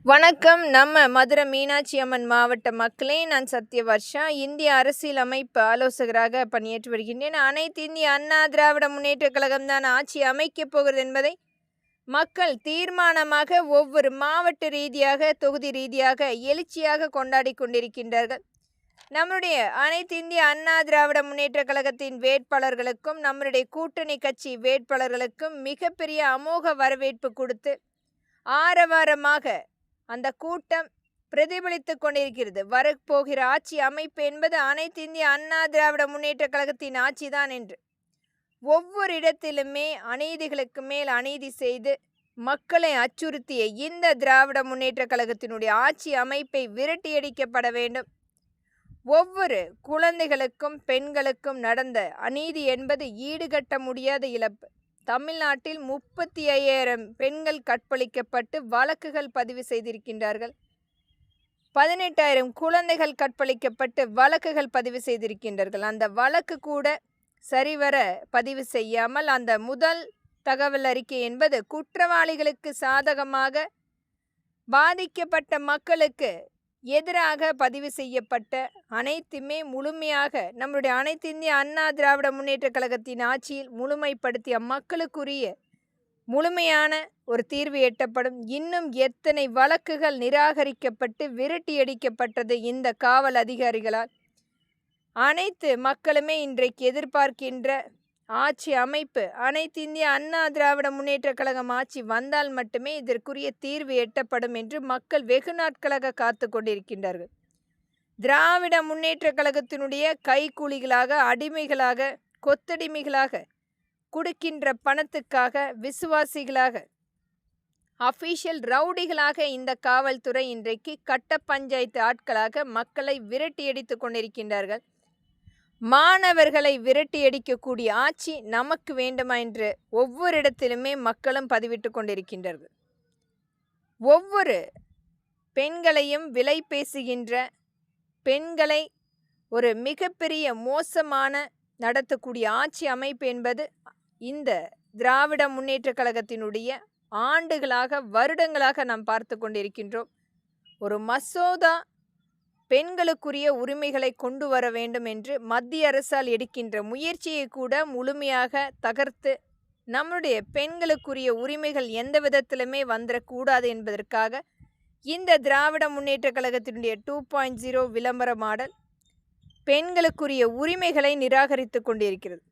வணக்கம். நம்ம மதுரை மீனாட்சி அம்மன் மாவட்ட மக்களே, நான் சத்யவர்ஷா. இந்திய அரசியலமைப்பு ஆலோசகராக பணியாற்றி வருகின்றேன். அனைத்து இந்திய அண்ணா திராவிட முன்னேற்ற கழகம் தான் ஆட்சி அமைக்கப் போகிறது என்பதை மக்கள் தீர்மானமாக ஒவ்வொரு மாவட்ட ரீதியாக, தொகுதி ரீதியாக எழுச்சியாக கொண்டாடி கொண்டிருக்கின்றார்கள். நம்முடைய அனைத்து இந்திய அண்ணா திராவிட முன்னேற்ற கழகத்தின் வேட்பாளர்களுக்கும் நம்முடைய கூட்டணி கட்சி வேட்பாளர்களுக்கும் மிகப்பெரிய அமோக வரவேற்பு கொடுத்து ஆரவாரமாக அந்த கூட்டம் பிரதிபலித்து கொண்டிருக்கிறது. வரப்போகிற ஆட்சி அமைப்பு என்பது அனைத்து இந்திய அண்ணா திராவிட முன்னேற்ற கழகத்தின் ஆட்சிதான் என்று ஒவ்வொரு இடத்திலுமே அநீதிகளுக்கு மேல் அநீதி செய்து மக்களை அச்சுறுத்திய இந்த திராவிட முன்னேற்ற கழகத்தினுடைய ஆட்சி அமைப்பை விரட்டியடிக்கப்பட வேண்டும். ஒவ்வொரு குழந்தைகளுக்கும் பெண்களுக்கும் நடந்த அநீதி என்பது ஈடுகட்ட முடியாத இழப்பு. தமிழ்நாட்டில் 35,000 பெண்கள் கற்பழிக்கப்பட்டு வழக்குகள் பதிவு செய்திருக்கின்றார்கள். 18,000 குழந்தைகள் கற்பழிக்கப்பட்டு வழக்குகள் பதிவு செய்திருக்கின்றார்கள். அந்த வழக்கு கூட சரிவர பதிவு செய்யாமல் அந்த முதல் தகவல் அறிக்கை என்பது குற்றவாளிகளுக்கு சாதகமாக பாதிக்கப்பட்ட மக்களுக்கு எதிராக பதிவு செய்யப்பட்ட அனைத்துமே முழுமையாக நம்முடைய அனைத்து இந்திய அண்ணா திராவிட முன்னேற்ற கழகத்தின் ஆட்சியில் முழுமைப்படுத்திய மக்களுக்குரிய முழுமையான ஒரு தீர்வு எட்டப்படும். இன்னும் எத்தனை வழக்குகள் நிராகரிக்கப்பட்டு விரட்டியடிக்கப்பட்டது இந்த காவல் அதிகாரிகளால். அனைத்து மக்களுமே இன்றைக்கு எதிர்பார்க்கின்ற ஆட்சி அமைப்பு அனைத்து இந்திய அண்ணா திராவிட முன்னேற்ற கழகம் ஆட்சி வந்தால் மட்டுமே இதற்குரிய தீர்வு எட்டப்படும் என்று மக்கள் வெகு நாட்களாக காத்து கொண்டிருக்கின்றார்கள். திராவிட முன்னேற்ற கழகத்தினுடைய கைக்கூலிகளாக, அடிமைகளாக, கொத்தடிமைகளாக, கொடுக்கின்ற பணத்துக்காக, விசுவாசிகளாக, அஃபீஷியல் ரவுடிகளாக இந்த காவல்துறை இன்றைக்கு கட்ட பஞ்சாயத்து ஆட்களாக மக்களை விரட்டியடித்து கொண்டிருக்கின்றார்கள். மாணவர்களை விரட்டியடிக்கக்கூடிய ஆட்சி நமக்கு வேண்டுமா என்று ஒவ்வொரு இடத்திலுமே மக்களும் பதிவிட்டு கொண்டிருக்கின்றார்கள். ஒவ்வொரு பெண்களையும் விலை பேசுகின்ற பெண்களை ஒரு மிகப்பெரிய மோசமான நடத்தக்கூடிய ஆட்சி அமைப்பு என்பது இந்த திராவிட முன்னேற்ற கழகத்தினுடைய ஆண்டுகளாக, வருடங்களாக நாம் பார்த்து கொண்டிருக்கின்றோம். ஒரு மசோதா பெண்களுக்குரிய உரிமைகளை கொண்டு வர வேண்டும் என்று மத்திய அரசால் எடுக்கின்ற முயற்சியை கூட முழுமையாக தகர்த்து நம்முடைய பெண்களுக்குரிய உரிமைகள் எந்த விதத்திலுமே வந்துடக்கூடாது என்பதற்காக இந்த திராவிட முன்னேற்ற கழகத்தினுடைய 2.0 விளம்பர மாடல் பெண்களுக்குரிய உரிமைகளை நிராகரித்து கொண்டிருக்கிறது.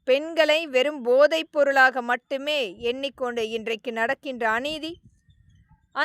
பெண்களை வெறும் போதைப் பொருளாக மட்டுமே எண்ணிக்கொண்டு இன்றைக்கு நடக்கின்ற அநீதி